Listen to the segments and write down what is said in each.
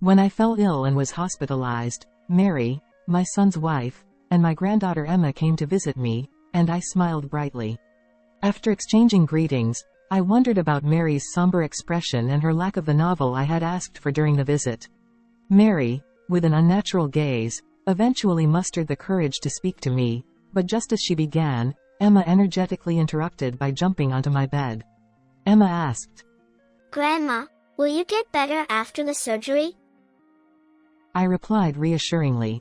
When I fell ill and was hospitalized, Mary, my son's wife, and my granddaughter Emma came to visit me, and I smiled brightly. After exchanging greetings, I wondered about Mary's somber expression and her lack of the novel I had asked for during the visit. Mary, with an unnatural gaze, eventually mustered the courage to speak to me, but just as she began, Emma energetically interrupted by jumping onto my bed. Emma asked, "Grandma, will you get better after the surgery?" I replied reassuringly,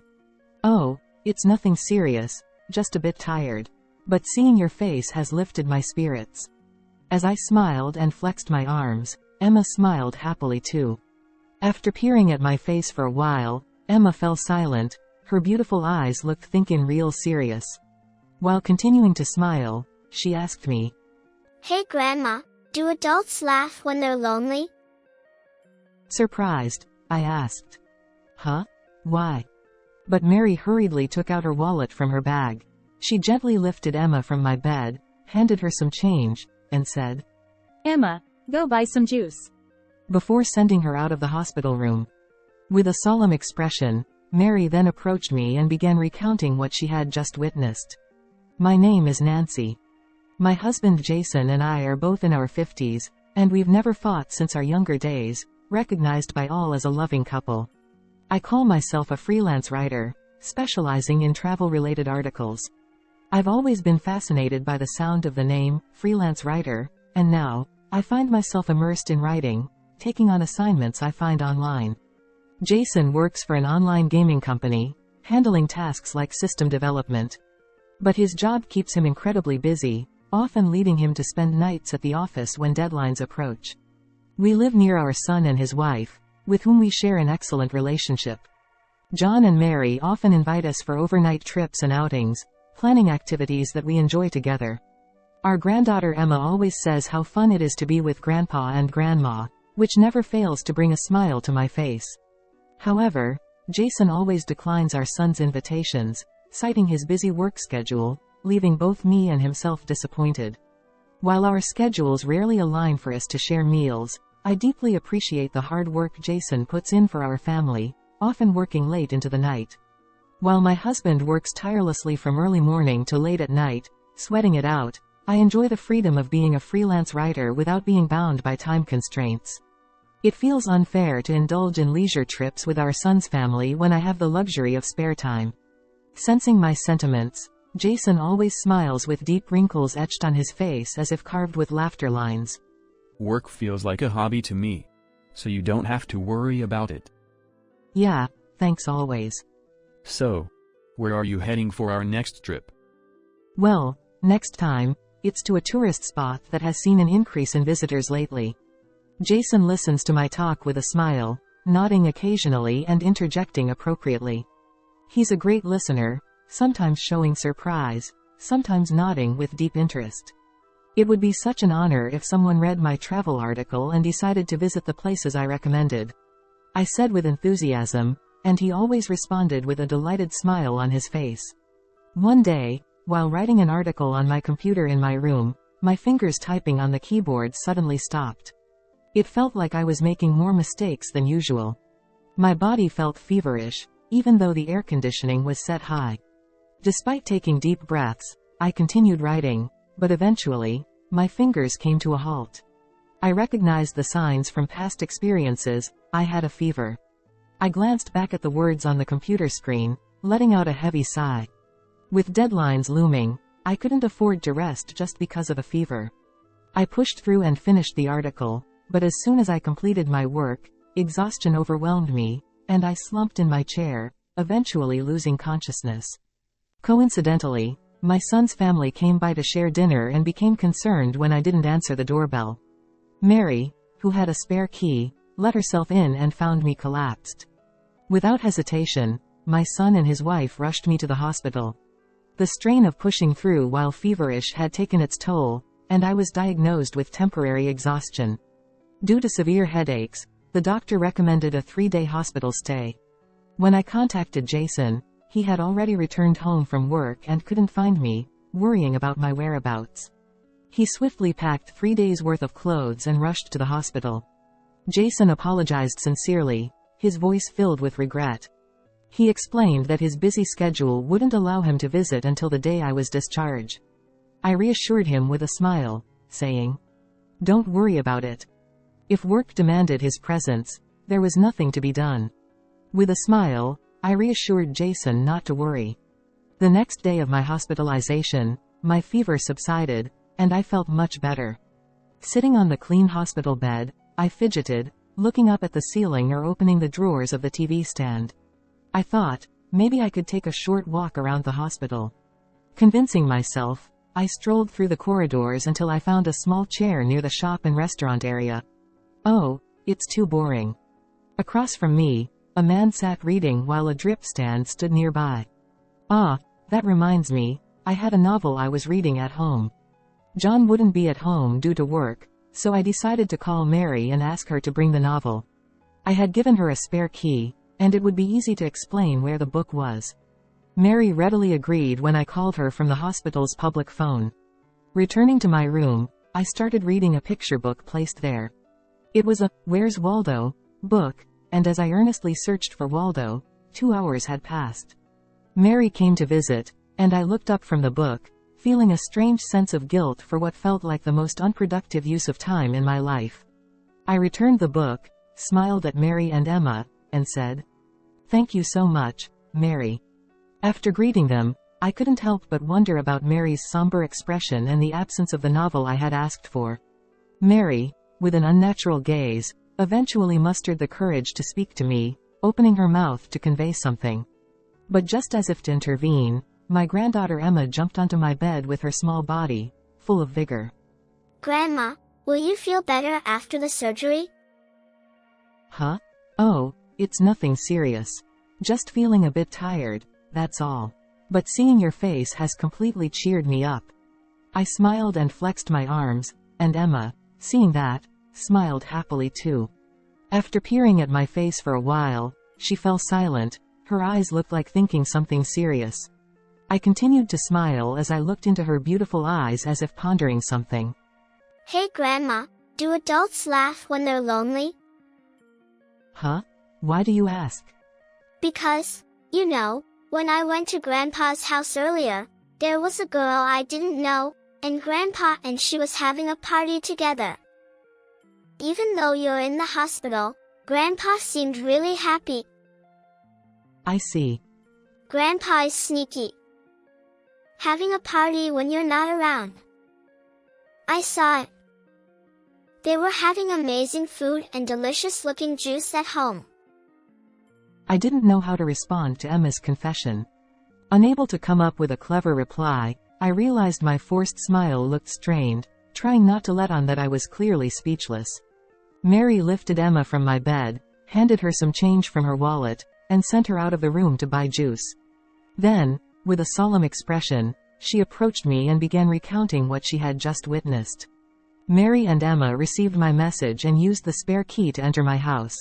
"Oh, it's nothing serious, just a bit tired. But seeing your face has lifted my spirits." As I smiled and flexed my arms, Emma smiled happily too. After peering at my face for a while, Emma fell silent, her beautiful eyes looked thinking real serious. While continuing to smile, she asked me, "Hey Grandma, do adults laugh when they're lonely?" Surprised, I asked, "Huh? Why?" But Mary hurriedly took out her wallet from her bag. She gently lifted Emma from my bed, handed her some change, and said, "Emma, go buy some juice," before sending her out of the hospital room. With a solemn expression, Mary then approached me and began recounting what she had just witnessed. "My name is Nancy. My husband Jason and I are both in our 50s, and we've never fought since our younger days, recognized by all as a loving couple. I call myself a freelance writer, specializing in travel-related articles. I've always been fascinated by the sound of the name, freelance writer, and now, I find myself immersed in writing, taking on assignments I find online. Jason works for an online gaming company, handling tasks like system development. But his job keeps him incredibly busy, often leading him to spend nights at the office when deadlines approach. We live near our son and his wife, with whom we share an excellent relationship. John and Mary often invite us for overnight trips and outings, planning activities that we enjoy together. Our granddaughter Emma always says how fun it is to be with Grandpa and Grandma, which never fails to bring a smile to my face. However, Jason always declines our son's invitations, citing his busy work schedule, leaving both me and himself disappointed. While our schedules rarely align for us to share meals, I deeply appreciate the hard work Jason puts in for our family, often working late into the night. While my husband works tirelessly from early morning to late at night, sweating it out, I enjoy the freedom of being a freelance writer without being bound by time constraints. It feels unfair to indulge in leisure trips with our son's family when I have the luxury of spare time. Sensing my sentiments, Jason always smiles with deep wrinkles etched on his face as if carved with laughter lines. "Work feels like a hobby to me. So you don't have to worry about it." "Yeah, thanks always." "So, where are you heading for our next trip?" "Well, next time, it's to a tourist spot that has seen an increase in visitors lately." Jason listens to my talk with a smile, nodding occasionally and interjecting appropriately. He's a great listener, sometimes showing surprise, sometimes nodding with deep interest. It would be such an honor if someone read my travel article and decided to visit the places I recommended. I said with enthusiasm, and he always responded with a delighted smile on his face. One day, while writing an article on my computer in my room, my fingers typing on the keyboard suddenly stopped. It felt like I was making more mistakes than usual. My body felt feverish, even though the air conditioning was set high. Despite taking deep breaths, I continued writing, but eventually, my fingers came to a halt. I recognized the signs from past experiences. I had a fever. I glanced back at the words on the computer screen, letting out a heavy sigh. With deadlines looming, I couldn't afford to rest just because of a fever. I pushed through and finished the article, but as soon as I completed my work, exhaustion overwhelmed me, and I slumped in my chair, eventually losing consciousness. Coincidentally, my son's family came by to share dinner and became concerned when I didn't answer the doorbell. Mary, who had a spare key, let herself in and found me collapsed. Without hesitation, my son and his wife rushed me to the hospital. The strain of pushing through while feverish had taken its toll, and I was diagnosed with temporary exhaustion. Due to severe headaches, the doctor recommended a 3-day hospital stay. When I contacted Jason, he had already returned home from work and couldn't find me, worrying about my whereabouts. He swiftly packed 3 days' worth of clothes and rushed to the hospital. Jason apologized sincerely. his voice filled with regret. He explained that his busy schedule wouldn't allow him to visit until the day I was discharged. I reassured him with a smile, saying, "Don't worry about it." If work demanded his presence, there was nothing to be done. With a smile, I reassured Jason not to worry. The next day of my hospitalization, my fever subsided, and I felt much better. Sitting on the clean hospital bed, I fidgeted, looking up at the ceiling or opening the drawers of the TV stand. I thought, maybe I could take a short walk around the hospital. Convincing myself, I strolled through the corridors until I found a small chair near the shop and restaurant area. Oh, it's too boring. Across from me, a man sat reading while a drip stand stood nearby. Ah, that reminds me, I had a novel I was reading at home. John wouldn't be at home due to work, so I decided to call Mary and ask her to bring the novel. I had given her a spare key, and it would be easy to explain where the book was. Mary readily agreed when I called her from the hospital's public phone. Returning to my room, I started reading a picture book placed there. It was a "Where's Waldo?" book, and as I earnestly searched for Waldo, 2 hours had passed. Mary came to visit, and I looked up from the book, feeling a strange sense of guilt for what felt like the most unproductive use of time in my life. I returned the book, smiled at Mary and Emma, and said, "Thank you so much, Mary." After greeting them, I couldn't help but wonder about Mary's somber expression and the absence of the novel I had asked for. Mary, with an unnatural gaze, eventually mustered the courage to speak to me, opening her mouth to convey something. But just as if to intervene, my granddaughter Emma jumped onto my bed with her small body, full of vigor. Grandma, will you feel better after the surgery? Huh? Oh, it's nothing serious. Just feeling a bit tired, that's all. But seeing your face has completely cheered me up. I smiled and flexed my arms, and Emma, seeing that, smiled happily too. After peering at my face for a while, she fell silent, her eyes looked like thinking something serious. I continued to smile as I looked into her beautiful eyes as if pondering something. Hey Grandma, do adults laugh when they're lonely? Huh? Why do you ask? Because, you know, when I went to Grandpa's house earlier, there was a girl I didn't know, and Grandpa and she was having a party together. Even though you're in the hospital, Grandpa seemed really happy. I see. Grandpa is sneaky. Having a party when you're not around. I saw it. They were having amazing food and delicious looking juice at home. I didn't know how to respond to Emma's confession. Unable to come up with a clever reply, I realized my forced smile looked strained, trying not to let on that I was clearly speechless. Mary lifted Emma from my bed, handed her some change from her wallet, and sent her out of the room to buy juice. Then, with a solemn expression, she approached me and began recounting what she had just witnessed. Mary and Emma received my message and used the spare key to enter my house.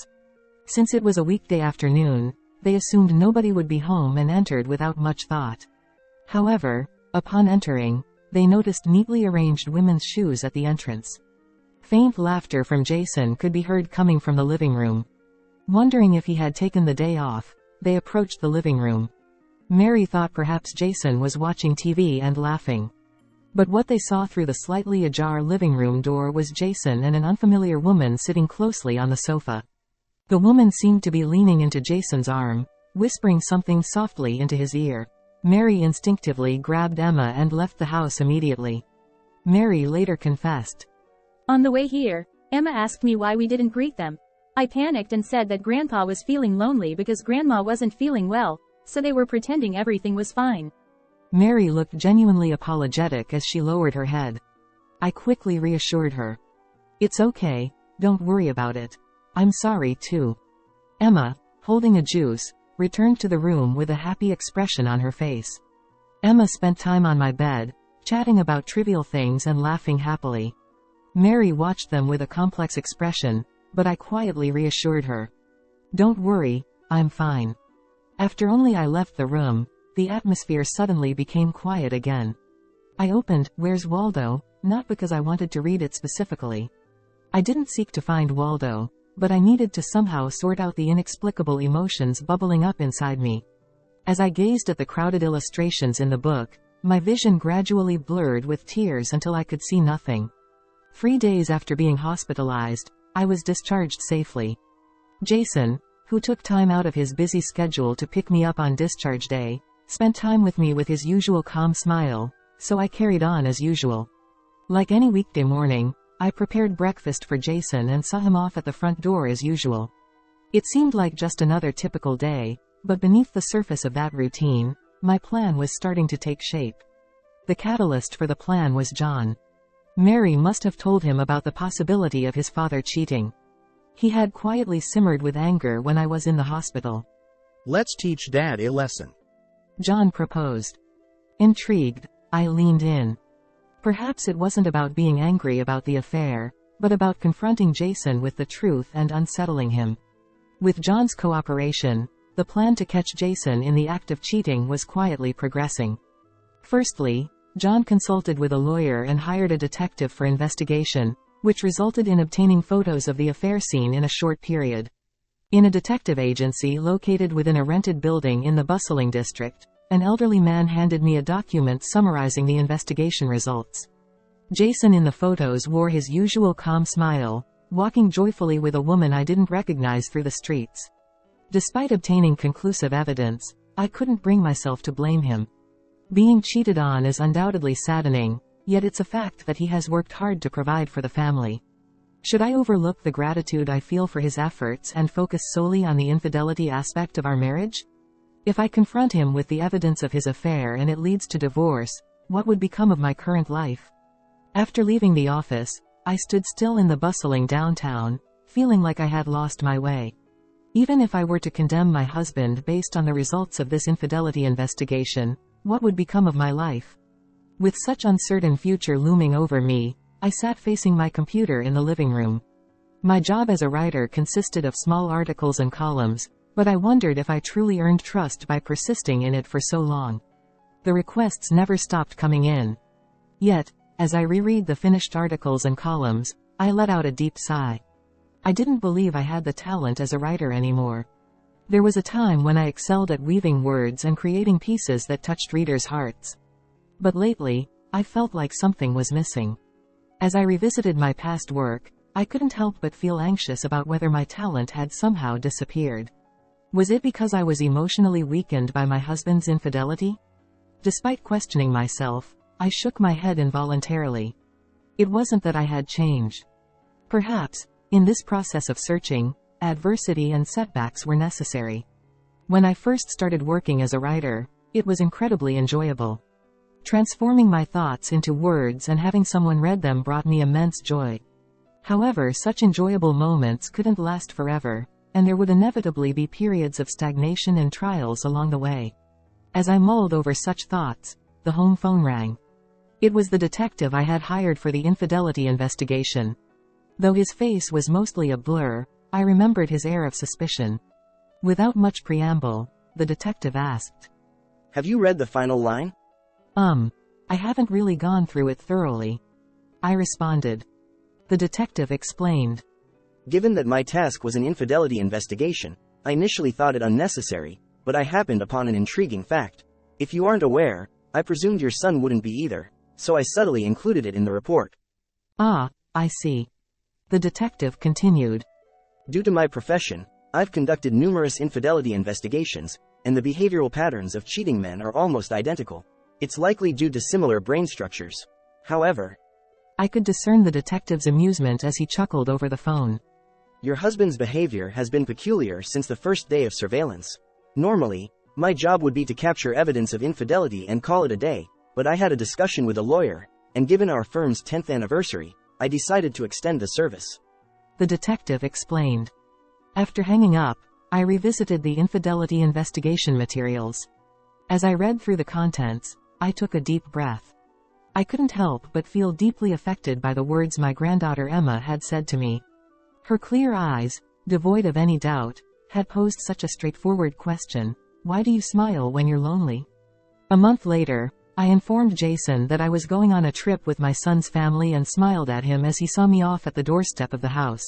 Since it was a weekday afternoon, they assumed nobody would be home and entered without much thought. However, upon entering, they noticed neatly arranged women's shoes at the entrance. Faint laughter from Jason could be heard coming from the living room. Wondering if he had taken the day off, they approached the living room. Mary thought perhaps Jason was watching TV and laughing. But what they saw through the slightly ajar living room door was Jason and an unfamiliar woman sitting closely on the sofa. The woman seemed to be leaning into Jason's arm, whispering something softly into his ear. Mary instinctively grabbed Emma and left the house immediately. Mary later confessed. On the way here, Emma asked me why we didn't greet them. I panicked and said that Grandpa was feeling lonely because Grandma wasn't feeling well, so they were pretending everything was fine. Mary looked genuinely apologetic as she lowered her head. I quickly reassured her. It's okay, don't worry about it. I'm sorry too. Emma, holding a juice, returned to the room with a happy expression on her face. Emma spent time on my bed, chatting about trivial things and laughing happily. Mary watched them with a complex expression, but I quietly reassured her. Don't worry, I'm fine. After only I left the room, the atmosphere suddenly became quiet again. I opened Where's Waldo, not because I wanted to read it specifically. I didn't seek to find Waldo, but I needed to somehow sort out the inexplicable emotions bubbling up inside me. As I gazed at the crowded illustrations in the book, my vision gradually blurred with tears until I could see nothing. 3 days after being hospitalized, I was discharged safely. Jason, who took time out of his busy schedule to pick me up on discharge day, spent time with me with his usual calm smile, so I carried on as usual. Like any weekday morning, I prepared breakfast for Jason and saw him off at the front door as usual. It seemed like just another typical day, but beneath the surface of that routine, my plan was starting to take shape. The catalyst for the plan was John. Mary must have told him about the possibility of his father cheating. He had quietly simmered with anger when I was in the hospital. Let's teach Dad a lesson. John proposed. Intrigued, I leaned in. Perhaps it wasn't about being angry about the affair, but about confronting Jason with the truth and unsettling him. With John's cooperation, the plan to catch Jason in the act of cheating was quietly progressing. Firstly, John consulted with a lawyer and hired a detective for investigation, which resulted in obtaining photos of the affair scene in a short period. In a detective agency located within a rented building in the bustling district, an elderly man handed me a document summarizing the investigation results. Jason in the photos wore his usual calm smile, walking joyfully with a woman I didn't recognize through the streets. Despite obtaining conclusive evidence, I couldn't bring myself to blame him. Being cheated on is undoubtedly saddening, yet it's a fact that he has worked hard to provide for the family. Should I overlook the gratitude I feel for his efforts and focus solely on the infidelity aspect of our marriage? If I confront him with the evidence of his affair and it leads to divorce, what would become of my current life? After leaving the office, I stood still in the bustling downtown, feeling like I had lost my way. Even if I were to condemn my husband based on the results of this infidelity investigation, what would become of my life? With such uncertain future looming over me, I sat facing my computer in the living room. My job as a writer consisted of small articles and columns, but I wondered if I truly earned trust by persisting in it for so long. The requests never stopped coming in. Yet, as I reread the finished articles and columns, I let out a deep sigh. I didn't believe I had the talent as a writer anymore. There was a time when I excelled at weaving words and creating pieces that touched readers' hearts. But lately, I felt like something was missing. As I revisited my past work, I couldn't help but feel anxious about whether my talent had somehow disappeared. Was it because I was emotionally weakened by my husband's infidelity? Despite questioning myself, I shook my head involuntarily. It wasn't that I had changed. Perhaps, in this process of searching, adversity and setbacks were necessary. When I first started working as a writer, it was incredibly enjoyable. Transforming my thoughts into words and having someone read them brought me immense joy. However, such enjoyable moments couldn't last forever, and there would inevitably be periods of stagnation and trials along the way. As I mulled over such thoughts, the home phone rang. It was the detective I had hired for the infidelity investigation. Though his face was mostly a blur, I remembered his air of suspicion. Without much preamble, the detective asked, "Have you read the final line?" I haven't really gone through it thoroughly," I responded. The detective explained. "Given that my task was an infidelity investigation, I initially thought it unnecessary, but I happened upon an intriguing fact. If you aren't aware, I presumed your son wouldn't be either, so I subtly included it in the report." "Ah, I see." The detective continued. "Due to my profession, I've conducted numerous infidelity investigations, and the behavioral patterns of cheating men are almost identical. It's likely due to similar brain structures. However," I could discern the detective's amusement as he chuckled over the phone. "your husband's behavior has been peculiar since the first day of surveillance. Normally, my job would be to capture evidence of infidelity and call it a day, but I had a discussion with a lawyer, and given our firm's 10th anniversary, I decided to extend the service." The detective explained. After hanging up, I revisited the infidelity investigation materials. As I read through the contents, I took a deep breath. I couldn't help but feel deeply affected by the words my granddaughter Emma had said to me. Her clear eyes, devoid of any doubt, had posed such a straightforward question: why do you smile when you're lonely? A month later, I informed Jason that I was going on a trip with my son's family and smiled at him as he saw me off at the doorstep of the house.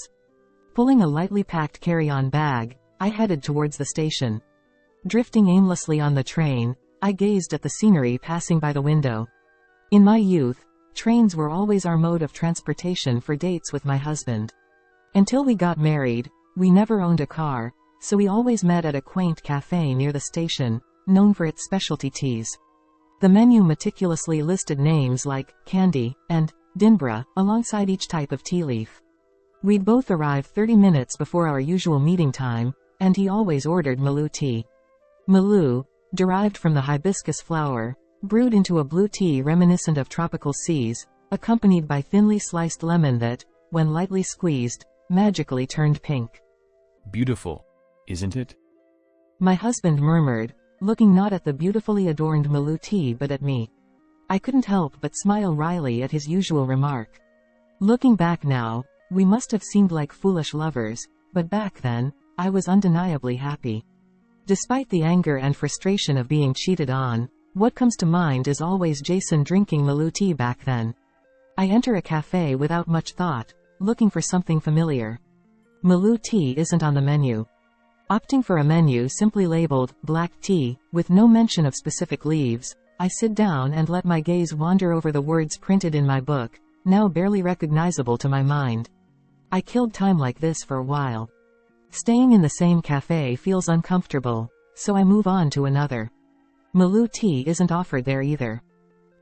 Pulling a lightly packed carry-on bag, I headed towards the station. Drifting aimlessly on the train, I gazed at the scenery passing by the window. In my youth, trains were always our mode of transportation for dates with my husband. Until we got married, we never owned a car, so we always met at a quaint cafe near the station, known for its specialty teas. The menu meticulously listed names like Candy and Dinbra alongside each type of tea leaf. We'd both arrive 30 minutes before our usual meeting time, and he always ordered Maloo tea. Maloo, derived from the hibiscus flower, brewed into a blue tea reminiscent of tropical seas, accompanied by thinly sliced lemon that, when lightly squeezed, magically turned pink. Beautiful, isn't it? My husband murmured, looking not at the beautifully adorned Maloo tea but at me. I couldn't help but smile wryly at his usual remark. Looking back now, we must have seemed like foolish lovers, but back then, I was undeniably happy. Despite the anger and frustration of being cheated on, what comes to mind is always Jason drinking Maloo tea back then. I enter a cafe without much thought, looking for something familiar. Maloo tea isn't on the menu. Opting for a menu simply labeled, black tea, with no mention of specific leaves, I sit down and let my gaze wander over the words printed in my book, now barely recognizable to my mind. I killed time like this for a while. Staying in the same cafe feels uncomfortable, so I move on to another. Maloo tea isn't offered there either.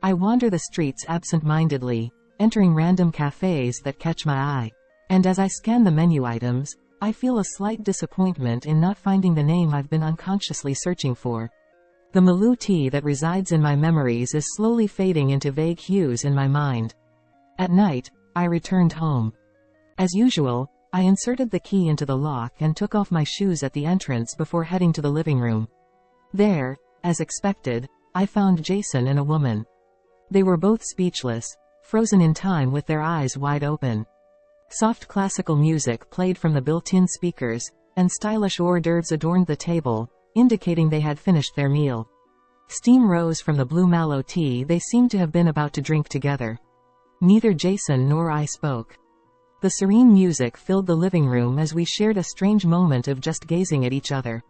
I wander the streets absent-mindedly, entering random cafes that catch my eye. And as I scan the menu items, I feel a slight disappointment in not finding the name I've been unconsciously searching for. The Maloo tea that resides in my memories is slowly fading into vague hues in my mind. At night, I returned home. As usual, I inserted the key into the lock and took off my shoes at the entrance before heading to the living room. There, as expected, I found Jason and a woman. They were both speechless, frozen in time with their eyes wide open. Soft classical music played from the built-in speakers, and stylish hors d'oeuvres adorned the table, indicating they had finished their meal. Steam rose from the blue mallow tea they seemed to have been about to drink together. Neither Jason nor I spoke. The serene music filled the living room as we shared a strange moment of just gazing at each other.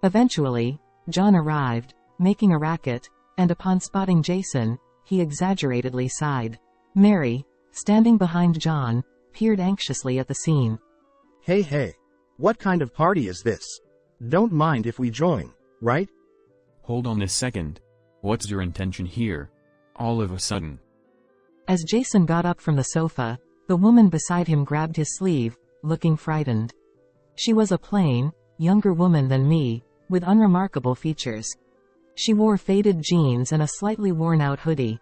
Eventually, John arrived, making a racket, and upon spotting Jason, he exaggeratedly sighed. Mary, standing behind John, peered anxiously at the scene. Hey, what kind of party is this? Don't mind if we join, right? Hold on a second. What's your intention here? All of a sudden. As Jason got up from the sofa, the woman beside him grabbed his sleeve, looking frightened. She was a plain, younger woman than me, with unremarkable features. She wore faded jeans and a slightly worn-out hoodie.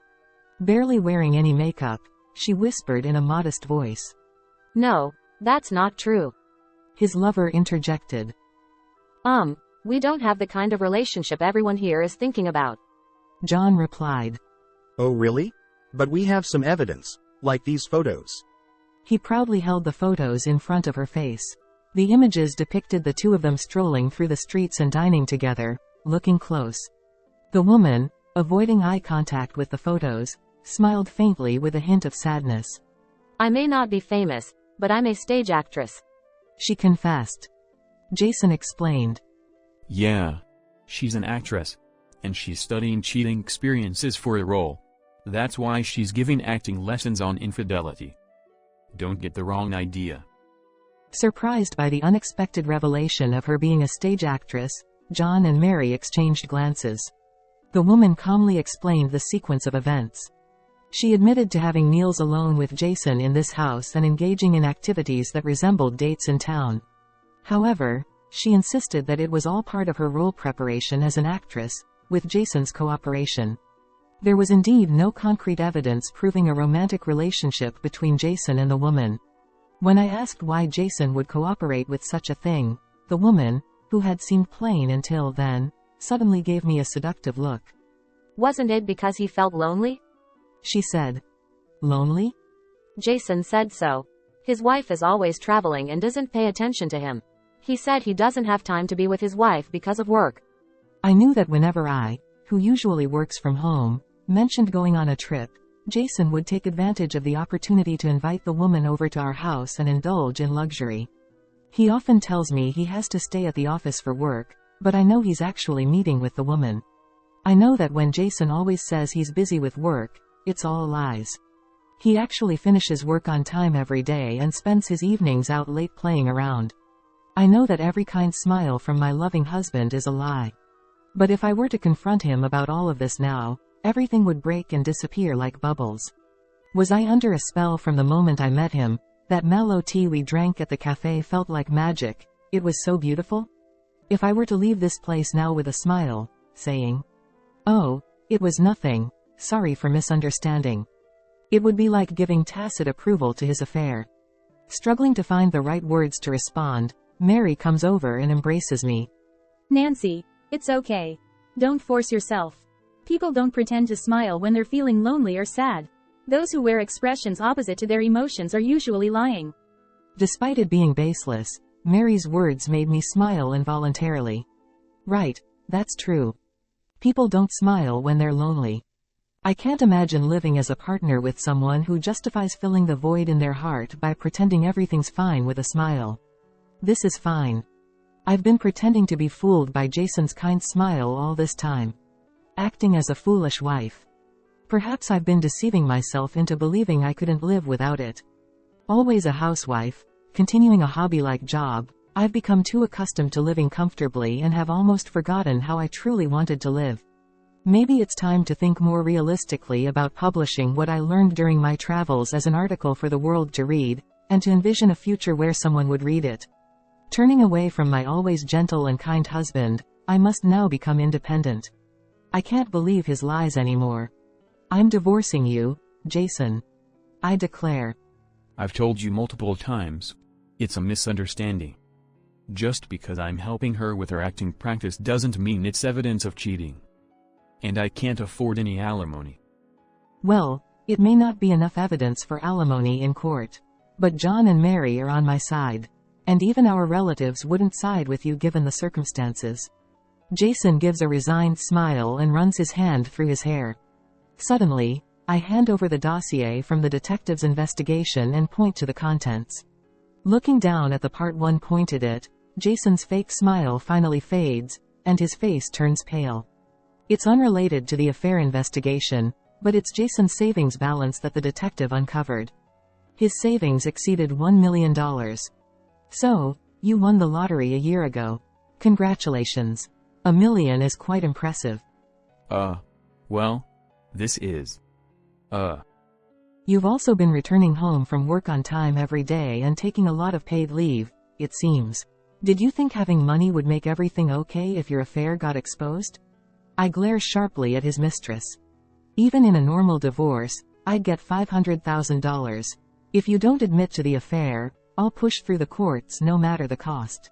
Barely wearing any makeup, she whispered in a modest voice. No, that's not true. His lover interjected. We don't have the kind of relationship everyone here is thinking about. John replied. Oh really? But we have some evidence, like these photos. He proudly held the photos in front of her face. The images depicted the two of them strolling through the streets and dining together, looking close. The woman, avoiding eye contact with the photos, smiled faintly with a hint of sadness. I may not be famous, but I'm a stage actress. She confessed. Jason explained. Yeah. She's an actress. And she's studying cheating experiences for a role. That's why she's giving acting lessons on infidelity. Don't get the wrong idea. Surprised by the unexpected revelation of her being a stage actress, John and Mary exchanged glances. The woman calmly explained the sequence of events. She admitted to having meals alone with Jason in this house and engaging in activities that resembled dates in town. However, she insisted that it was all part of her role preparation as an actress, with Jason's cooperation. There was indeed no concrete evidence proving a romantic relationship between Jason and the woman. When I asked why Jason would cooperate with such a thing, the woman, who had seemed plain until then, suddenly gave me a seductive look. Wasn't it because he felt lonely? She said. Lonely? Jason said so. His wife is always traveling and doesn't pay attention to him. He said he doesn't have time to be with his wife because of work. I knew that whenever I, who usually works from home, mentioned going on a trip, Jason would take advantage of the opportunity to invite the woman over to our house and indulge in luxury. He often tells me he has to stay at the office for work, but I know he's actually meeting with the woman. I know that when Jason always says he's busy with work, it's all lies. He actually finishes work on time every day and spends his evenings out late playing around. I know that every kind smile from my loving husband is a lie. But if I were to confront him about all of this now, everything would break and disappear like bubbles. Was I under a spell from the moment I met him? That mellow tea we drank at the cafe felt like magic. It was so beautiful. If I were to leave this place now with a smile, saying, "Oh, it was nothing, sorry for misunderstanding," it would be like giving tacit approval to his affair. Struggling to find the right words to respond, Mary comes over and embraces me. Nancy, it's okay. Don't force yourself. People don't pretend to smile when they're feeling lonely or sad. Those who wear expressions opposite to their emotions are usually lying. Despite it being baseless, Mary's words made me smile involuntarily. Right, that's true. People don't smile when they're lonely. I can't imagine living as a partner with someone who justifies filling the void in their heart by pretending everything's fine with a smile. This is fine. I've been pretending to be fooled by Jason's kind smile all this time. Acting as a foolish wife. Perhaps I've been deceiving myself into believing I couldn't live without it. Always a housewife, continuing a hobby-like job, I've become too accustomed to living comfortably and have almost forgotten how I truly wanted to live. Maybe it's time to think more realistically about publishing what I learned during my travels as an article for the world to read, and to envision a future where someone would read it. Turning away from my always gentle and kind husband, I must now become independent. I can't believe his lies anymore. I'm divorcing you, Jason. I declare. I've told you multiple times. It's a misunderstanding. Just because I'm helping her with her acting practice doesn't mean it's evidence of cheating. And I can't afford any alimony. Well, it may not be enough evidence for alimony in court. But John and Mary are on my side. And even our relatives wouldn't side with you given the circumstances. Jason gives a resigned smile and runs his hand through his hair. Suddenly, I hand over the dossier from the detective's investigation and point to the contents. Looking down at the part 1 pointed at, Jason's fake smile finally fades, and his face turns pale. It's unrelated to the affair investigation, but it's Jason's savings balance that the detective uncovered. His savings exceeded $1 million. So, you won the lottery a year ago. Congratulations. $1 million is quite impressive. Well, this is. You've also been returning home from work on time every day and taking a lot of paid leave, it seems. Did you think having money would make everything okay if your affair got exposed? I glare sharply at his mistress. Even in a normal divorce, I'd get $500,000. If you don't admit to the affair, I'll push through the courts no matter the cost.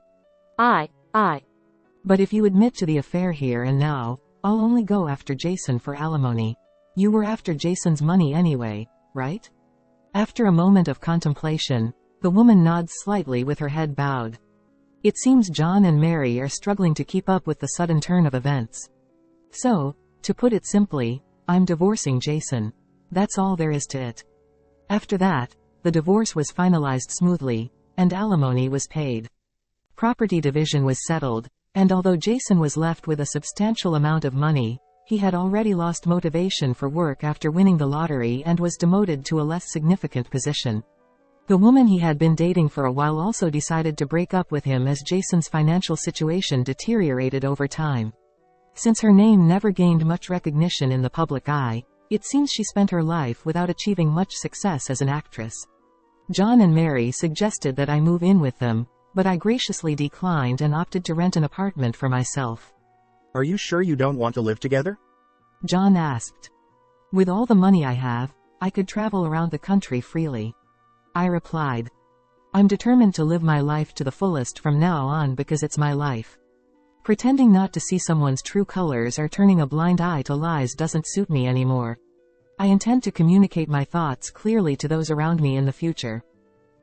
But if you admit to the affair here and now, I'll only go after Jason for alimony. You were after Jason's money anyway, right? After a moment of contemplation, the woman nods slightly with her head bowed. It seems John and Mary are struggling to keep up with the sudden turn of events. So, to put it simply, I'm divorcing Jason. That's all there is to it. After that, the divorce was finalized smoothly, and alimony was paid. Property division was settled, and although Jason was left with a substantial amount of money, he had already lost motivation for work after winning the lottery and was demoted to a less significant position. The woman he had been dating for a while also decided to break up with him as Jason's financial situation deteriorated over time. Since her name never gained much recognition in the public eye, it seems she spent her life without achieving much success as an actress. John and Mary suggested that I move in with them, but I graciously declined and opted to rent an apartment for myself. Are you sure you don't want to live together? John asked. With all the money I have, I could travel around the country freely. I replied. I'm determined to live my life to the fullest from now on because it's my life. Pretending not to see someone's true colors or turning a blind eye to lies doesn't suit me anymore. I intend to communicate my thoughts clearly to those around me in the future.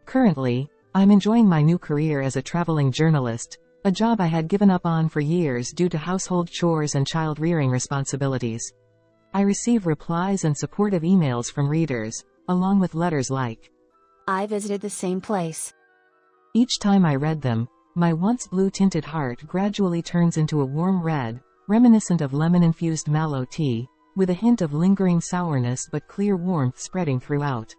Currently, I'm enjoying my new career as a traveling journalist, a job I had given up on for years due to household chores and child-rearing responsibilities. I receive replies and supportive emails from readers, along with letters like, I visited the same place. Each time I read them, my once blue-tinted heart gradually turns into a warm red, reminiscent of lemon-infused mallow tea, with a hint of lingering sourness but clear warmth spreading throughout.